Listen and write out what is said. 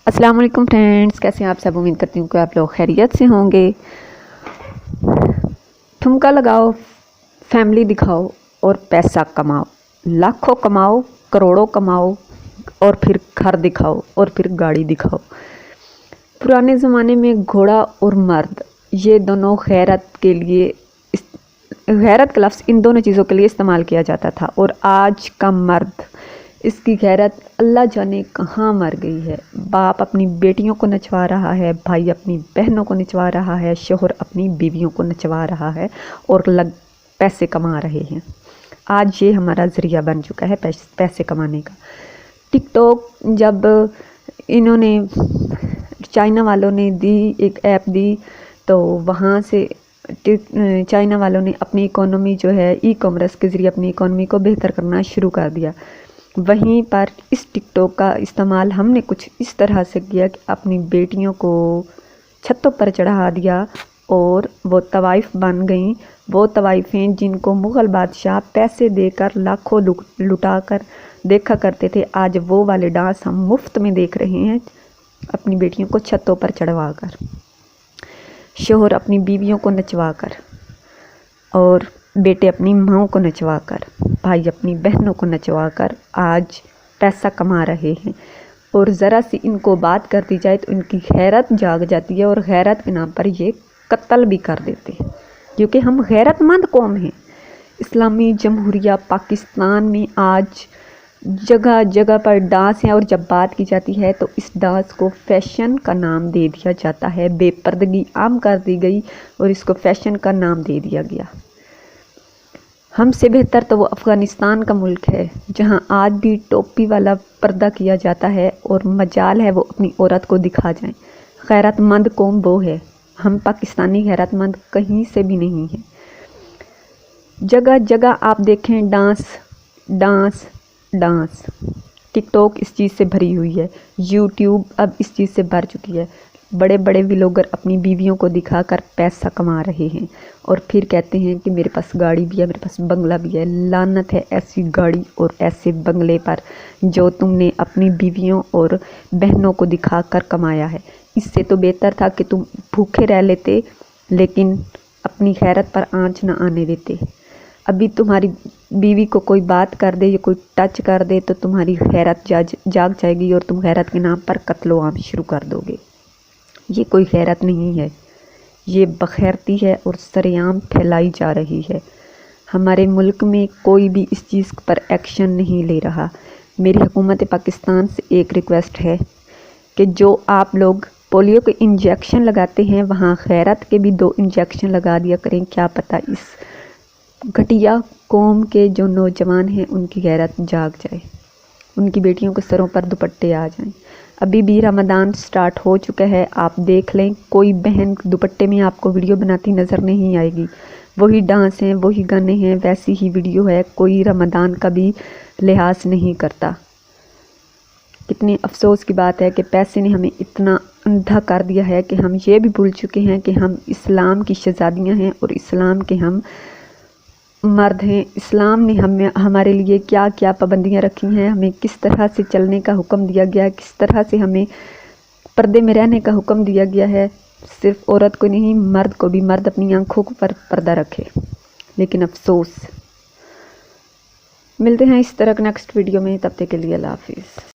السلام علیکم فرینڈس، کیسے ہیں آپ سب؟ امید کرتی ہوں کہ آپ لوگ خیریت سے ہوں گے۔ ٹھمکا لگاؤ، فیملی دکھاؤ اور پیسہ کماؤ، لاکھوں کماؤ، کروڑوں کماؤ اور پھر گھر دکھاؤ اور پھر گاڑی دکھاؤ۔ پرانے زمانے میں گھوڑا اور مرد یہ دونوں غیرت کے لیے، غیرت کا لفظ ان دونوں چیزوں کے لیے استعمال کیا جاتا تھا، اور آج کا مرد، اس کی غیرت اللہ جانے کہاں مر گئی ہے۔ باپ اپنی بیٹیوں کو نچوا رہا ہے، بھائی اپنی بہنوں کو نچوا رہا ہے، شوہر اپنی بیویوں کو نچوا رہا ہے اور پیسے کما رہے ہیں۔ آج یہ ہمارا ذریعہ بن چکا ہے پیسے کمانے کا۔ ٹک ٹاک جب انہوں نے، چائنا والوں نے ایک ایپ دی، تو وہاں سے چائنا والوں نے اپنی اکانومی جو ہے ای کامرس کے ذریعے اپنی اکانومی کو بہتر کرنا شروع کر دیا۔ وہیں پر اس ٹک ٹاک کا استعمال ہم نے کچھ اس طرح سے کیا کہ اپنی بیٹیوں کو چھتوں پر چڑھا دیا اور وہ طوائف بن گئیں۔ وہ طوائفیں جن کو مغل بادشاہ پیسے دے کر لاکھوں لٹا کر دیکھا کرتے تھے، آج وہ والے ڈانس ہم مفت میں دیکھ رہے ہیں، اپنی بیٹیوں کو چھتوں پر چڑھوا کر، شوہر اپنی بیویوں کو نچوا کر، اور بیٹے اپنی ماؤں کو نچوا کر، بھائی اپنی بہنوں کو نچوا کر آج پیسہ کما رہے ہیں۔ اور ذرا سی ان کو بات کر دی جائے تو ان کی غیرت جاگ جاتی ہے، اور غیرت کے نام پر یہ قتل بھی کر دیتے ہیں، کیونکہ ہم غیرت مند قوم ہیں۔ اسلامی جمہوریہ پاکستان میں آج جگہ جگہ پر ڈانس ہیں، اور جب بات کی جاتی ہے تو اس ڈانس کو فیشن کا نام دے دیا جاتا ہے۔ بے پردگی عام کر دی گئی اور اس کو فیشن کا نام دے دیا گیا۔ ہم سے بہتر تو وہ افغانستان کا ملک ہے، جہاں آج بھی ٹوپی والا پردہ کیا جاتا ہے، اور مجال ہے وہ اپنی عورت کو دکھا جائیں۔ غیرت مند قوم وہ ہے، ہم پاکستانی غیرت مند کہیں سے بھی نہیں ہیں۔ جگہ جگہ آپ دیکھیں ڈانس ڈانس ڈانس۔ ٹک ٹاک اس چیز سے بھری ہوئی ہے، یوٹیوب اب اس چیز سے بھر چکی ہے۔ بڑے بڑے ولاگر اپنی بیویوں کو دکھا کر پیسہ کما رہے ہیں، اور پھر کہتے ہیں کہ میرے پاس گاڑی بھی ہے، میرے پاس بنگلہ بھی ہے۔ لعنت ہے ایسی گاڑی اور ایسے بنگلے پر جو تم نے اپنی بیویوں اور بہنوں کو دکھا کر کمایا ہے۔ اس سے تو بہتر تھا کہ تم بھوکے رہ لیتے، لیکن اپنی غیرت پر آنچ نہ آنے دیتے۔ ابھی تمہاری بیوی کو کوئی بات کر دے یا کوئی ٹچ کر دے تو تمہاری غیرت جاگ جائے گی، اور تم غیرت کے نام پر قتل و عام شروع کر دو گے۔ یہ کوئی غیرت نہیں ہے، یہ بغیرتی ہے اور سرعام پھیلائی جا رہی ہے۔ ہمارے ملک میں کوئی بھی اس چیز پر ایکشن نہیں لے رہا۔ میری حکومت پاکستان سے ایک ریکویسٹ ہے کہ جو آپ لوگ پولیو کے انجیکشن لگاتے ہیں، وہاں غیرت کے بھی 2 انجیکشن لگا دیا کریں۔ کیا پتہ اس گھٹیا قوم کے جو نوجوان ہیں ان کی غیرت جاگ جائے، ان کی بیٹیوں کے سروں پر دوپٹے آ جائیں۔ ابھی بھی رمضان سٹارٹ ہو چکا ہے، آپ دیکھ لیں کوئی بہن دوپٹے میں آپ کو ویڈیو بناتی نظر نہیں آئے گی۔ وہی ڈانس ہیں، وہی گانے ہیں، ویسی ہی ویڈیو ہے، کوئی رمضان کا بھی لحاظ نہیں کرتا۔ کتنے افسوس کی بات ہے کہ پیسے نے ہمیں اتنا اندھا کر دیا ہے کہ ہم یہ بھی بھول چکے ہیں کہ ہم اسلام کی شہزادیاں ہیں اور اسلام کے ہم مرد ہیں۔ اسلام نے ہمارے لیے کیا کیا پابندیاں رکھی ہیں، ہمیں کس طرح سے چلنے کا حکم دیا گیا ہے، کس طرح سے ہمیں پردے میں رہنے کا حکم دیا گیا ہے۔ صرف عورت کو نہیں، مرد کو بھی، مرد اپنی آنکھوں پر پردہ رکھے۔ لیکن افسوس۔ ملتے ہیں اس طرح نیکسٹ ویڈیو میں، تب تک کے لیے اللہ حافظ۔